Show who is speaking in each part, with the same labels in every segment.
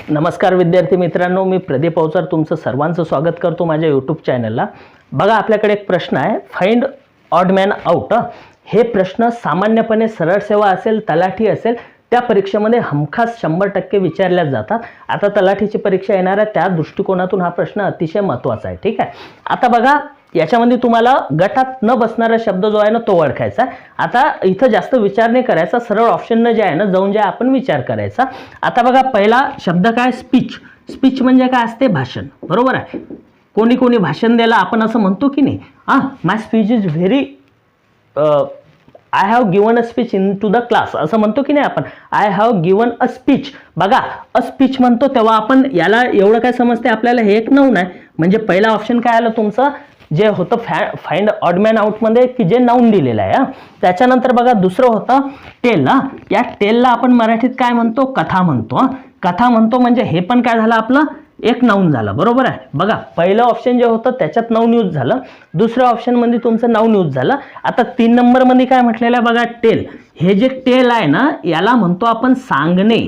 Speaker 1: नमस्कार विद्यार्थी मित्रांनो, मी प्रदीप अवचार तुमचं सर्वांचं स्वागत करतो माझ्या यूट्यूब चॅनलला। बघा, आपल्याकडे एक प्रश्न आहे, फाइंड ऑड मॅन आउट। हे प्रश्न सामान्यपणे सरळ सेवा असेल, तलाठी असेल, त्या परीक्षेमध्ये हमखास 100% विचारल्या जातात। आता तलाठीची परीक्षा येणार आहे, त्या दृष्टिकोनातून हा प्रश्न अतिशय महत्त्वाचा आहे। ठीक आहे, आता बघा, याच्यामध्ये तुम्हाला गटात न बसणारा शब्द जो आहे ना तो ओळखायचा। आता इथं जास्त विचार नाही करायचा, सरळ ऑप्शन जे आहे ना जाऊन जे आपण विचार करायचा। आता बघा, पहिला शब्द काय, स्पीच। स्पीच म्हणजे काय असते, भाषण, बरोबर आहे। कोणी कोणी भाषण द्यायला आपण असं म्हणतो की नाही, my speech is very I have given a speech in to the class, असं म्हणतो की नाही आपण, I have given a speech. बघा, अ स्पीच म्हणतो तेव्हा आपण याला एवढं काय समजते आपल्याला, हे एक नाउन आहे। म्हणजे पहिला ऑप्शन काय आलं तुमचं, जे होतं फाइंड ऑड मॅन आउट मध्ये की जे नाउन दिलेलं आहे। त्याच्यानंतर बघा, दुसरं होतं टेल। या टेलला आपण मराठीत काय म्हणतो, कथा म्हणतो। कथा म्हणतो म्हणजे हे पण काय झालं, आपलं एक नाउन झालं, बरोबर आहे। बघा, पहिलं ऑप्शन जे होतं त्याच्यात नाउन यूज झालं, दुसऱ्या ऑप्शन मध्ये तुमचं नाउन यूज झालं। आता 3 नंबर मध्ये काय म्हटलेलं आहे बघा, टेल। हे जे टेल आहे ना याला म्हणतो आपण सांगणे।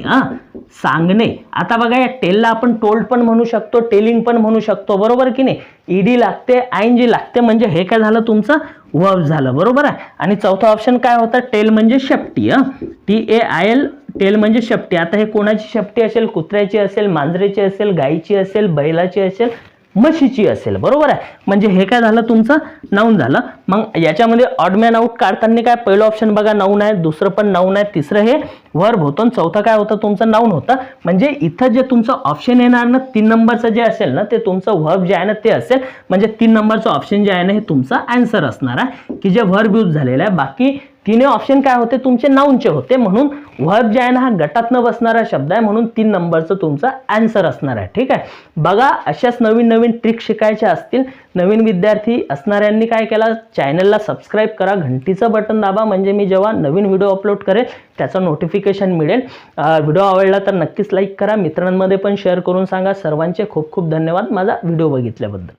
Speaker 1: सांगणे। आता बघा, या टेलला आपण टोल्ड पण म्हणू शकतो, टेलिंग पण म्हणू शकतो, बरोबर की नाही। ईडी लागते, आयएनजी लागते, म्हणजे हे काय झालं तुमचं वर्ब झालं, बरोबर आहे। आणि चौथा ऑप्शन काय होता, टेल म्हणजे शेपटी। TAIL, टेल म्हणजे शेपटी। आता हे कोणाची शेपटी असेल, कुत्र्याची असेल, मांजरेची असेल, गायीची असेल, बैलाची असेल, म्हशीची असेल, बरोबर आहे। म्हणजे हे काय झालं तुमचं नाउन झालं। मग याच्यामध्ये ऑड मॅन आउट काढताना काय, पहिलं ऑप्शन बघा नाउन आहे, दुसरं पण नाउन आहे, तिसरं हे वर्ब होतं, चौथं काय होतं तुमचं नाउन होतं। म्हणजे इथं जे तुमचं ऑप्शन येणार ना 3 नंबरचं जे असेल ना ते तुमचं वर्ब जे आहे ना ते असेल। म्हणजे 3 नंबरचं ऑप्शन जे आहे ना हे तुमचा आन्सर असणार आहे की जे वर्ब यूज झालेलं आहे। बाकी तिन्ही ऑप्शन काय होते, तुमचे नाउनचे होते, म्हणून वर्ब जे आहे ना हा गटात न बसणारा शब्द आहे, म्हणून 3 नंबरचं तुमचा आन्सर असणार आहे। ठीक आहे, बघा, अशाच नवीन नवीन ट्रिक शिकायच्या असतील, नवीन विद्यार्थी असणाऱ्यांनी काय केलं, चॅनलला सबस्क्राईब करा, घंटीचं बटन दाबा, म्हणजे मी जेव्हा नवीन व्हिडिओ अपलोड करेल त्याचं नोटिफिकेशन मिळेल। व्हिडिओ आवडला तर नक्कीच लाईक करा, मित्रांमध्ये पण शेअर करून सांगा। सर्वांचे खूप खूप धन्यवाद माझा व्हिडिओ बघितल्याबद्दल।